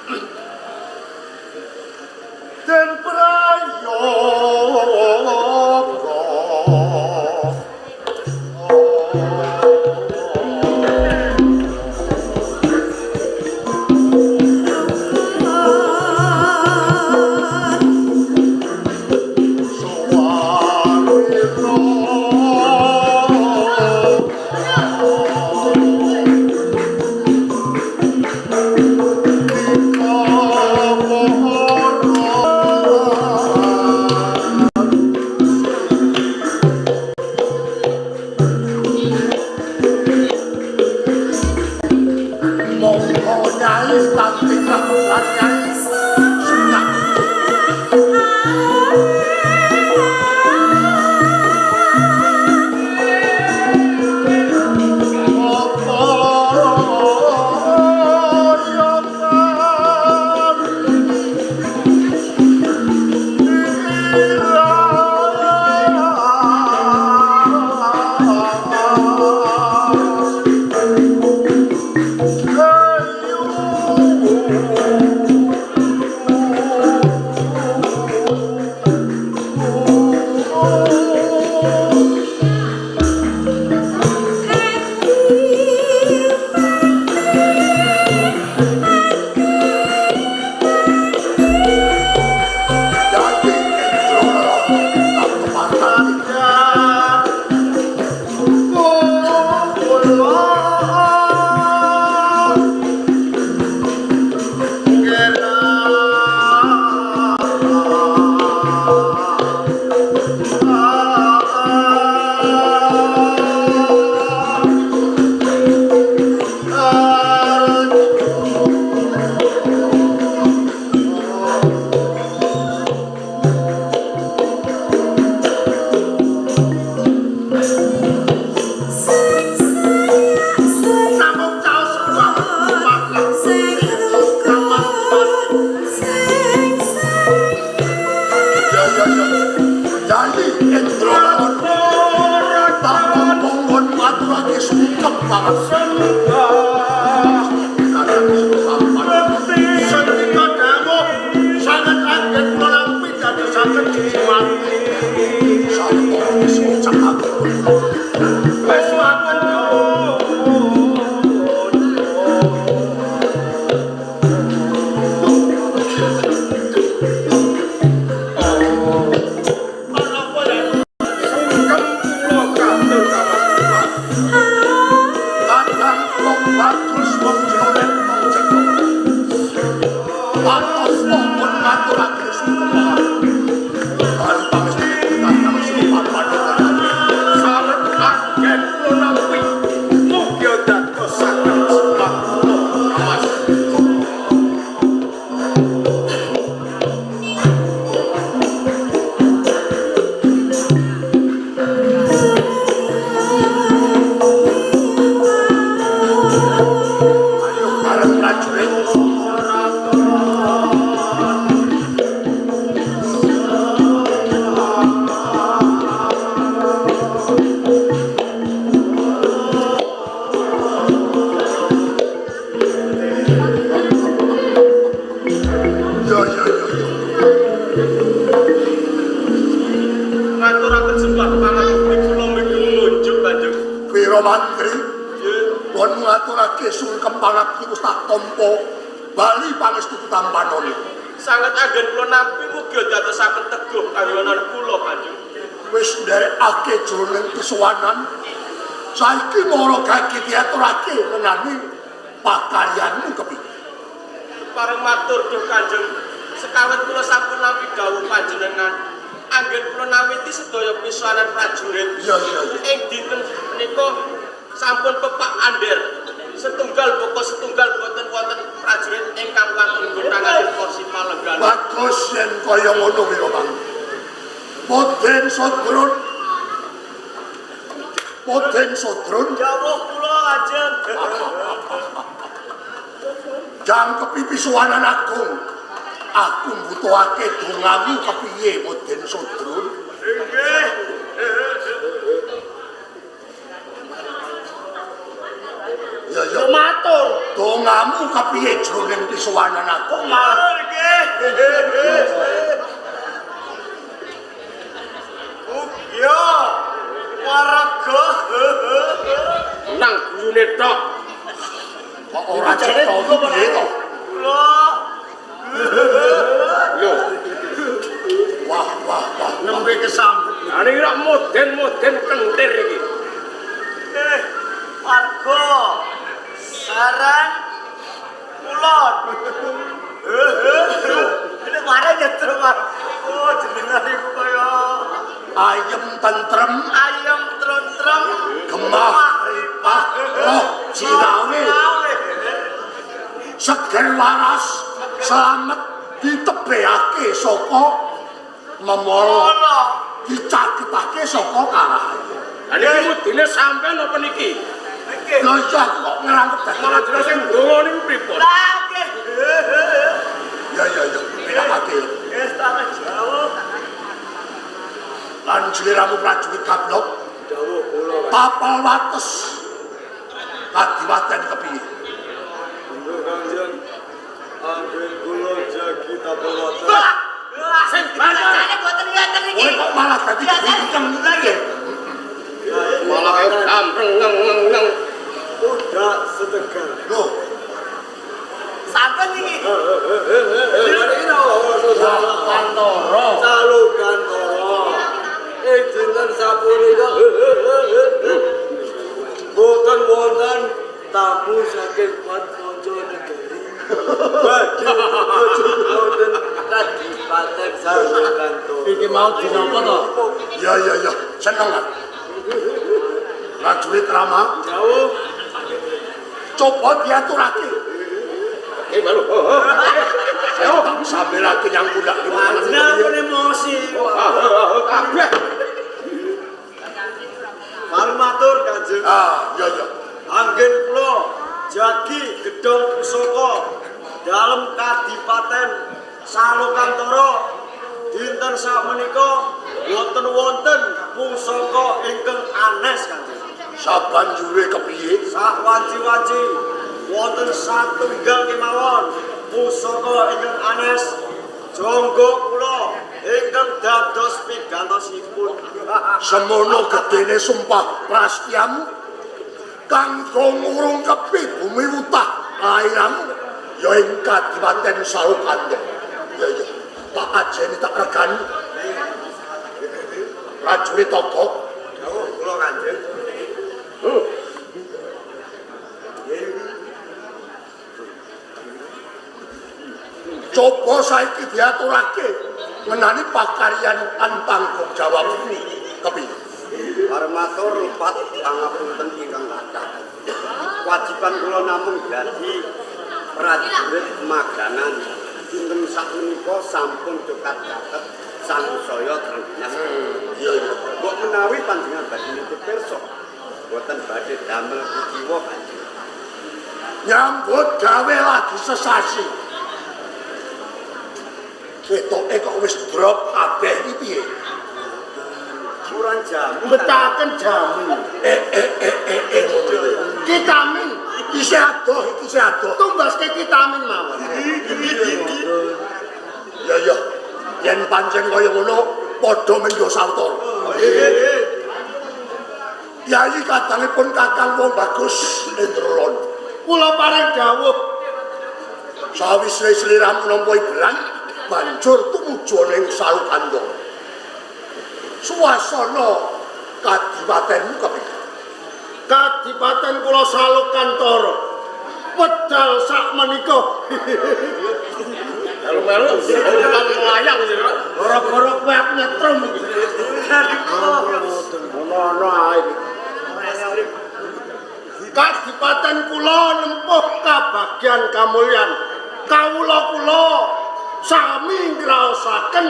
Den prayoga saiki mara kaki diaturake ngenani pakaryanmu kepingin. Pareng matur duh Kanjeng, sekawit kula sampun nampi dawuh panjenengan, anggen kula nawiti sedaya pisanan prajurit. Iya. Ing dinten menika sampun pepak ander. Setunggal pokok setunggal boten wonten prajurit ingkang wonten nggunakaken kursi palenggan. Bagus yen kaya ngono Wiromang. Boten Sodron. Boten Sodron. Dawuh kula Kanjeng. Jang kepipisuwanan agung. Aku mbutuhake dongamu kepiye Boten Sodron? Nggih. Ya. Matur. dongamu kepiye jroning pisuwanan aku Matur nggih. Yo, warga. Nang guyune tok. kok ora cetha piye to Kula Yo, wah nembe kesambet. ane ora moden-moden kentir iki. Warga. Saran kulon. Ini mana nyetrum, Mas? Oh, jenengan iku kaya ayem tentrem ayam trontrem gemah ripah roh jinawi seger waras selamat ditebehake saka memala dicagetake saka karahayu Lah niki mudine sampean apa niki? Nggih. lho iya aku kok ngerangkep dadi Malah jelas sing donga niku pripun? Lah nggih. ya pilakake Wis tak jawab. lan jliramu prajurit kablok Jawab kula. tapal wates kadiwaten kepiye Nggih Kanjeng. Anggen kula jagi tapel wates. Sing banyak. Boten ngaten iki. kowe kok malah dadi kenceng iki Malah kaya gambreng ngeng. Udah setegar. lho Sampun iki. Kantoro. Salu kantoro. Dinten sapunika boten wonten tamu saking Panconco Negari. Badhe wonten Kadipaten Salu Kantoro. Iki mau dinapa to? ya seneng kan prajurit Rama Jauh. coba diaturake Eh baru. saya tak sambilake yang kuda di Panjenengan pun emosi. Kabeh. Matur Kanjeng. ya Anggen kula jagi gedhong pusaka dalem Kadipaten Salokantara dinten sakmenika boten wonten pusaka ingkang anes Kanjeng. sabanjure kepiye Sak wanci-wanci wonten satunggal kemawon pusaka ingkang anes jangga kula ingkang dados pigantosipun. semono gedene sumpah prastiamu kanggo ngurungkepi bumi wutah lairamu ya ing Kadipaten Salokantara ya tak ajeni tak regani prajurit togok Jauh kula Kanjeng. coba saiki diaturake ngenani pakaryan tanggung jawabmu kepiye Matur rupat pangapunten ingkang kathah. Kewajiban kula namung dadi prajurit maganan. Dinten sakmenika sampun caket sangsaya trengginas. iya Kok menawi panjenengan badhe nitip pirsa, boten badhe damel kuciwa Kanjeng. nyambut gawe lagi sesasi ketoke kok wis drop kabeh iki piye Kurang jamu. Betaken jamu. Vitamin isih adoh iki isih adoh tumbaske vitamin mawon. ya yen pancen kaya ngono padha mendho sawetara Yai kadangipun Kakang Wong Bagus Indrolon Kula paring dawuh sawise sliramu nampa ibelan banjur tumuju ning Salukantara suasana kadipatenmu kepiye Kadipaten kula Salukantara wedal sakmenika Melu-melu umpan melayang sih. gara-gara kowe nyetrum iki. Ono ae. Kadipaten kula nempuh kabagyan kamulyan. Kawula kula sami ngraosaken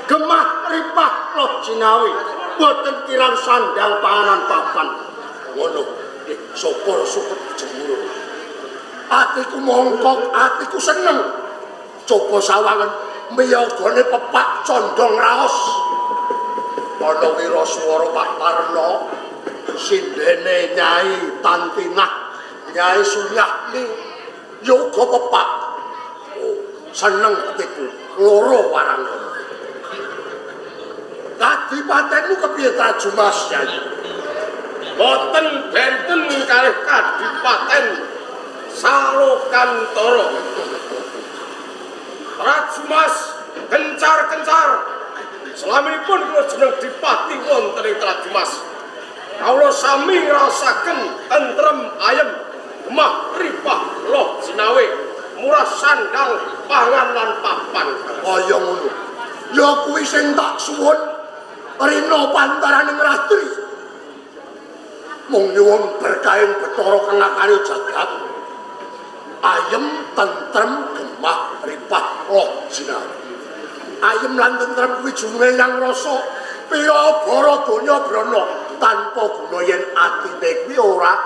gemah ripah loh jinawi boten kirang sandang panganan papan. ngono syukur jemur atiku mongkok atiku seneng coba sawangen miyagane pepak condong raos ana wiraswara Pak Parno sindene Nyai Tantinah Nyai Sunyahmi yoga pepak. Oh, seneng hatiku loro warang. Kadipatenmu kepiye Trajumas Nyai? Boten benten kalih kadipaten Salokantara. Trajumas kencar-kencar. Salaminipun kula jeneng dipati wonten ing Trajumas. Kawula sami ngrasaken tentrem ayem, gemah ripah loh sinawe, murah sandang pangan lan papan. Kaya ngono. Ya kuwi sing tak suwun rina pantaraning ratri. Mung nyuwun berkahing Bathara kang akane jagat. Ayem tentrem gemah ripah loh sinawe. Ayem lan tentrem kuwi jununge yang rasa pira bara donya brana tanpa guna yen atine kuwi ora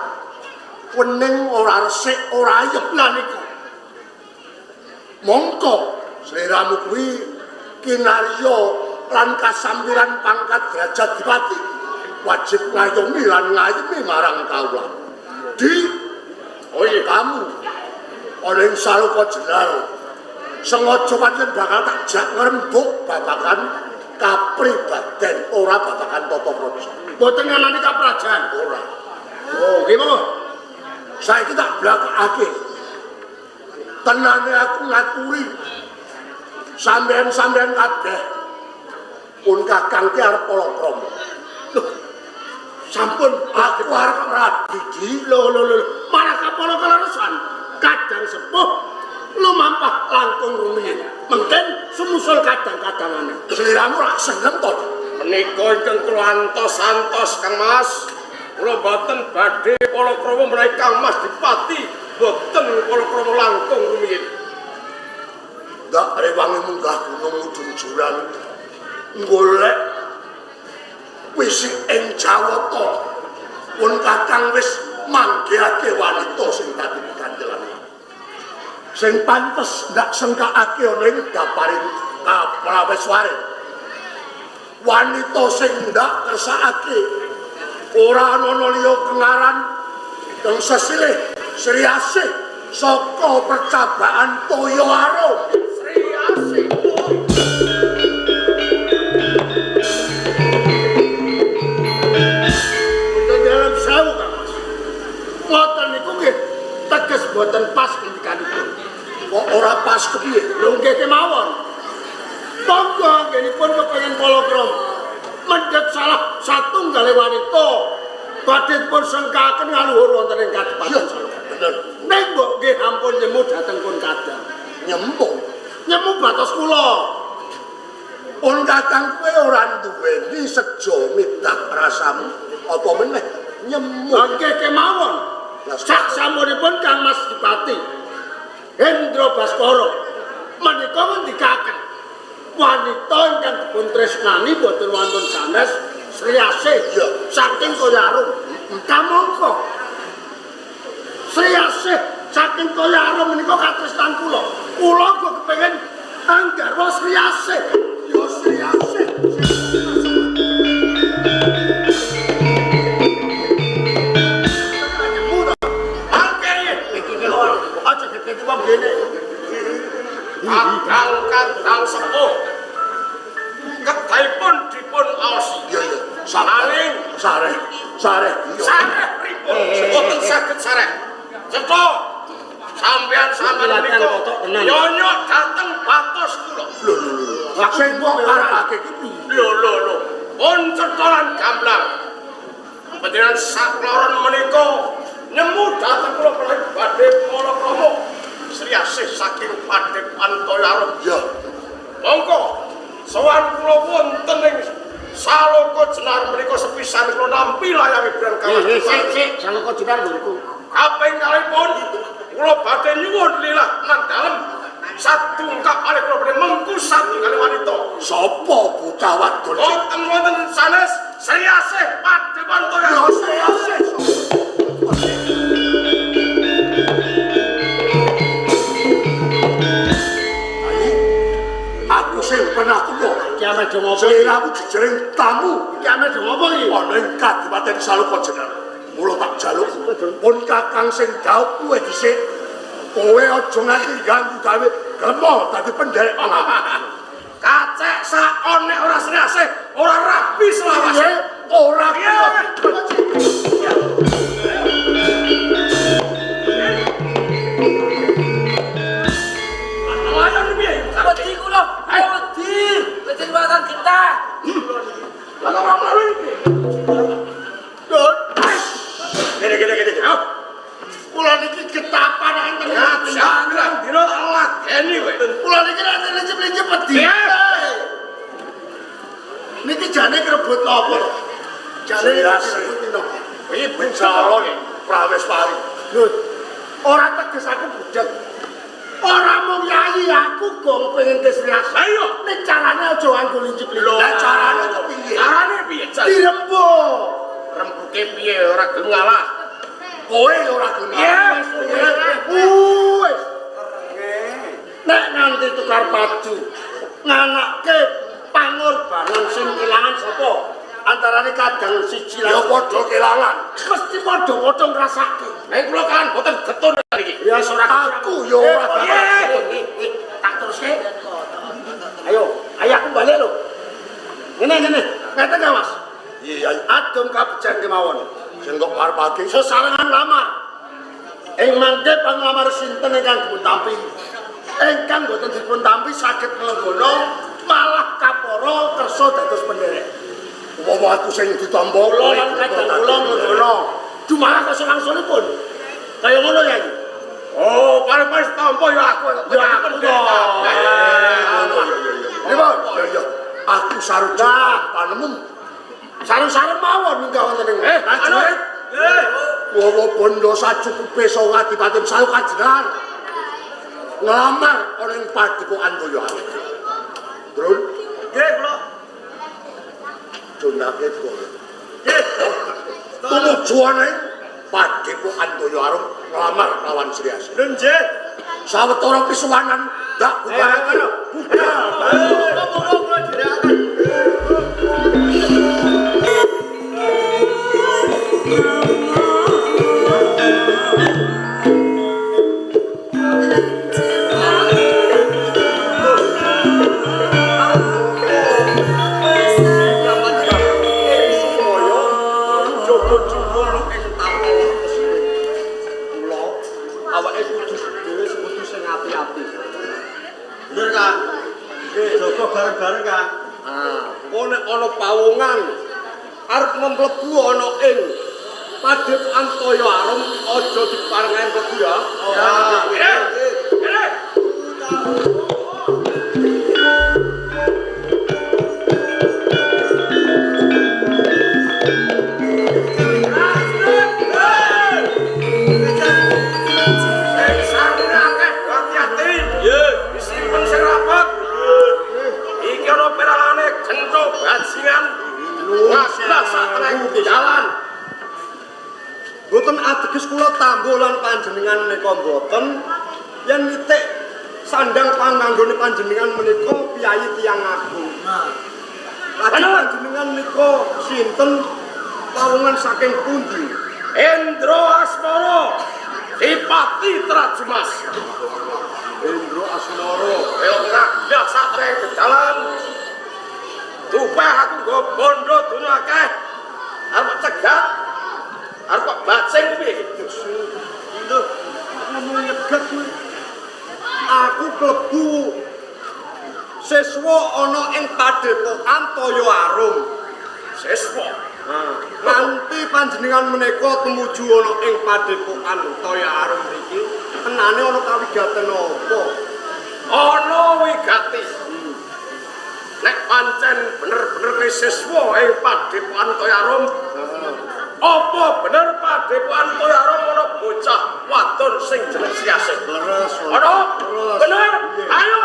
wening, ora resik, ora ayem lan iku. Mongko sliramu kuwi kinarya lan kasampiran pangkat derajat dipati wajib ngayomi lan ngayemi marang kawula. Kamu ana ing Saloka Jenar sengaja pancen bakal tak jak ngrembug babagan kapribaden ora babagan tata praja. Mboten nganani kaprajan ora. Oh, nggih monggo. Saiki tak blakake. Tenane aku ngaturi sampean-sampean kabeh pun kakang ki arep palakrama. Lho, sampun aku arep radidi. Lho, malah kapala kaleresan. Kadang sepuh lumampah langkung rumiyin. Mengken sumusul kadang-kadangane. Sliramu rak seneng to? Menika ingkang kula antos-antos Kang Mas. Kula boten badhe palakrama menawi Kang Mas Dipati boten palakrama langkung rumiyin. Ndak rewangi munggah gunung mudhun jurang golek wis ing Jawata pun kakang wis manggihake wanita sing dadi kandelan. Sing pantes ndak sengkakake ana ing daparing Kapraweswari. Wanita sing ndak kersakake ora ana liya kengaran kang sesilih Sri Asih saka percabaan Toya Arum. Sri Asih. Dalam sawu Kang Mas. Ngoten niku nggih teges boten pas ngendikanipun. Kok ora pas kepiye? Lho nggih kemawon. Monggo nggihipun kepengin palakrama. Mendhet salah satunggale wanita badhe pun sengkaken ngaluhur wonten ing Kadipaten Saloka. Bener. Ning mbok nggih ampun nyemu dhateng pun kadang. Nyemu batos kula. Pun kakang kowe ora duweni sejo midak rasamu apa meneh nyemu. Nggih kemawon. Sak samunipun Kang Mas Dipati Hendra Baskara menika ngendikaken wanita ingkang dipun tresnani boten wonten sanes Sri Asih saking Toya Arum. Kamangka Sri Asih saking Toya Arum menika katresnan kula. Kula kok kepengin anggarwa Sri Asih. Ya Sri Asih. Kadang sepuh kedahipun dipun aosi. Iya. Saring Sareh pripun boten saged sareh. Cetha sampean menika nyonyok dhateng batos kula. Lho. Sing kok arepake ki piye? Lho. Pun cetha lan gamblang. Panjenengan sakloron menika nyemu dhateng kula badhe palakrama Sri Asih saking Padepokan Toya Arum. Ya. Monggo sowan kula wonten ing Saloka Jenar menika sepisan kula nampi layang Ibrang Kawat. Sik, Saloka Jenar lho. Kaping kalipun kula badhe nyuwun lilah nang dalem satungkap alih kula badhe mengku satunggal wanita. Sapa bocah wadon? Wonten sanes Sri Asih Padepokan Toya Ya Arum. Sri Asih. Aku sing pernah tuwa. Iki ame dong apa? Sliramu jejering tamu Iki ame dong apa iki? ana ing Kadipaten Saloka Jenar. Kula tak jaluk pun kakang sing daud kuwe dhisik. Kowe aja nganti ganggu gawe gremo dadi penderek pengalaman. Kacek sakon nek ora sriyase, ora rapi selawas. Ora Wedi kula, wedi. Wedi watan kita. Lah ora mlayu iki. Gede. Kula niki getapan enten Jangan dino Allah geni kowe. Kula niki nek lincip-lincip wedi. Niki jane krebut napa? Jane krebut napa? iki calon prawes pari. Lho, ora teges aku budek. Ora mung yai aku gong pengen kesrias. Ayo, nek carane aja nganggo lincip-lincip. Lah carane kepiye? carane piye, Jan? Dirembuk. Rembuke piye ora gelem ngalah. Kowe ora gelem. Wis. Nek nanti tukar baju, nganakke pangorbanan sing kelangan sapa? Antarane kadang siji Ya lan padha kelangan. mesti padha-padha ngrasake. Nek kula kan boten getun iki. Ya ora Aku ya ora tak teruske. Ayo aku balik lho. Ngene. Ngeten gak, Mas? Iya, Adem kabejan kemawon. sing kok parpake Sesarengan lamar. Ing mangke panglamar sinten ingkang dipun tampi? Ingkang boten dipun tampi saged nglenggono malah kaporo kersa dados penderek. upama aku sing ditampa Kula lan kadang kula nglenggono. Dumalah keselangsungipun. Kaya ngono ya. Oh, paling pas tampa ya aku. Ya aku to. Pripun? Ya aku sarujuk panemu. Sareng-sareng mawon minggah wonten ing. Prajurit. Wawa bondo sacukupe so ngadipaten sayu kajenengan. Ngelamar ana ing padepokan Toyo Arum. Drun, Nggih, kula. donake kok. Nggih. Tumuju ana ing padepokan Toyo Arum ngelamar lawan Sri Asih. Lho nggih. Sawetara pisuwanan ndak bubarake. bareng-bareng kan. Nek ana pawongan arep mlebu ana ing padepokan Toyo Arum aja diparengaken mlebu ya. Jalan. Boten ateges kula tambuh lan panjenengan menika boten yen nitik sandang panganggone panjenengan menika piyayi tiyang agung. Lajeng panjenengan menika sinten pawongan saking pundi? Endro Asmara Dipati Trajumas. Endro Asmara. Ayo ora biasa trek jalan. Tupeh aku nggo bondo dunya akeh. Arep cegat. Arep kok bacing piye iki? Lho, ngomong nyegat kuwi. Aku klebu siswa ana ing padepokan Toyo Arum. Siswa. Nanti panjenengan menika tumuju ana ing padepokan Toyo Arum mriki, tenane ana kawigaten apa? Ana wigati. Nek pancen bener-bener siswa ing padepokan Toyo Arum. Apa bener padepokan Toyo Arum ana bocah wadon sing jeneng Siasih? Leres. Ana? Bener? Ayo.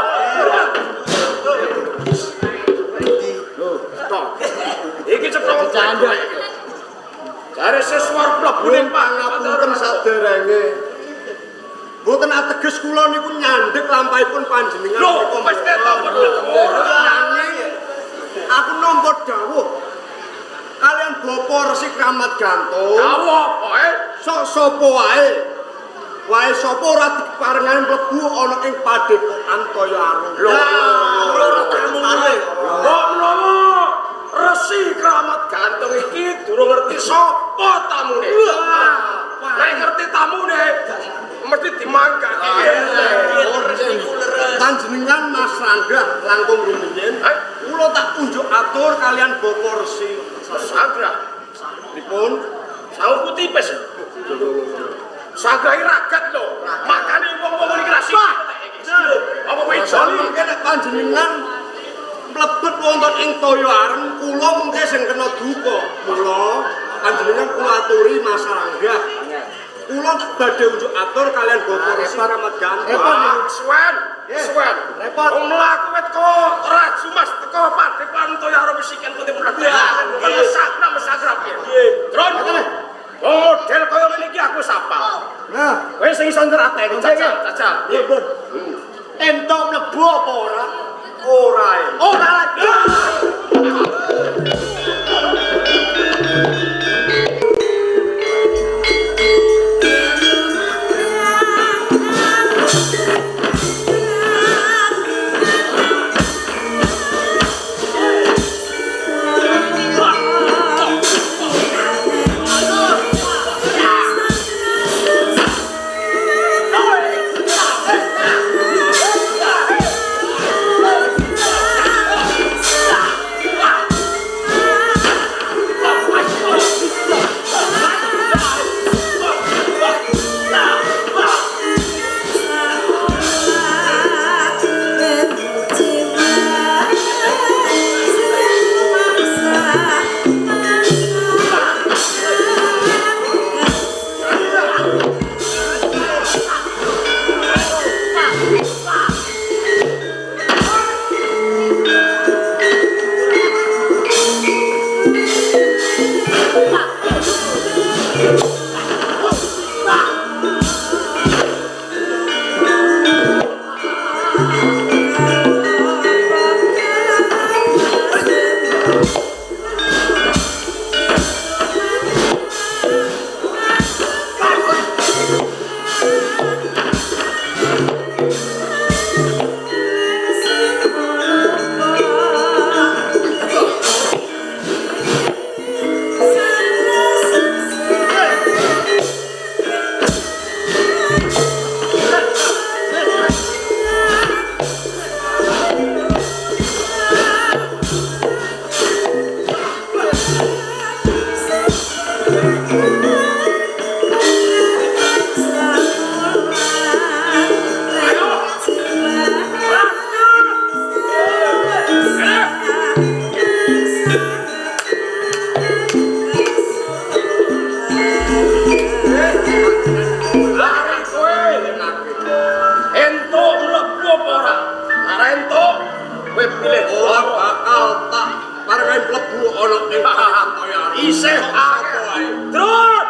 Iki cepet canda. Jare siswa mlebu ning pangapunten saderenge. Mboten ateges kula niku nyandhek lampahipun panjenengan. Lho, mesti to bener. Nanging aku nampa dawuh. kalian Bapak Resi Kramat Gantung. Kamu apa Sapa wae. Wae sapa ora diparengane mlebu ana ing padepokan Toya Arum. Loro tamu wae. Kok menawa Resi Kramat Gantung iki durung ngerti sapa tamune. Nek ngerti tamune mesti dimanggake. Panjenengan Mas Rangga langkung rumiyin. Kula tak unjuk atur kalian Bapak Resi. Sagra. Pripun? Sawu tipis. Sagra iki ragat lho. Makane wong-wong iki ra sik. Apa kowe joli? Mangkene panjenengan mlebet wonten ing Toya Arum kula mengke sing kena duka. Mula panjenengan kula aturi Mas Rangga. Kula badhe unjuk atur kalian Bapak Resi Kramat Gantung. Suwen. Repot. Wong mlaku wit kok Raju Mas teko padepokan Toya Arum siken putih muda. Sagra mesagra piye? Tron. Wong model kaya ngene iki aku sapa? Nah, Kowe sing iso nyerateni jajal. nggih. Entuk mlebu apa ora? Ora. Ora lagi. Isih akeh. Terus.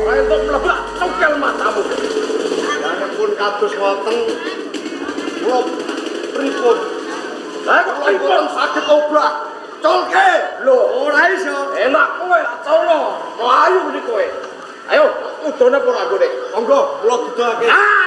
Ora entuk mlebak cukel matamu. Pun kados wonten kula pripun? Lah kok pripun saged obah? Colke. Lho, Ora iso. enak kowe acono. Ayo mriki kowe. Ayo, udone ora nggone. Monggo kula dudake. Ah!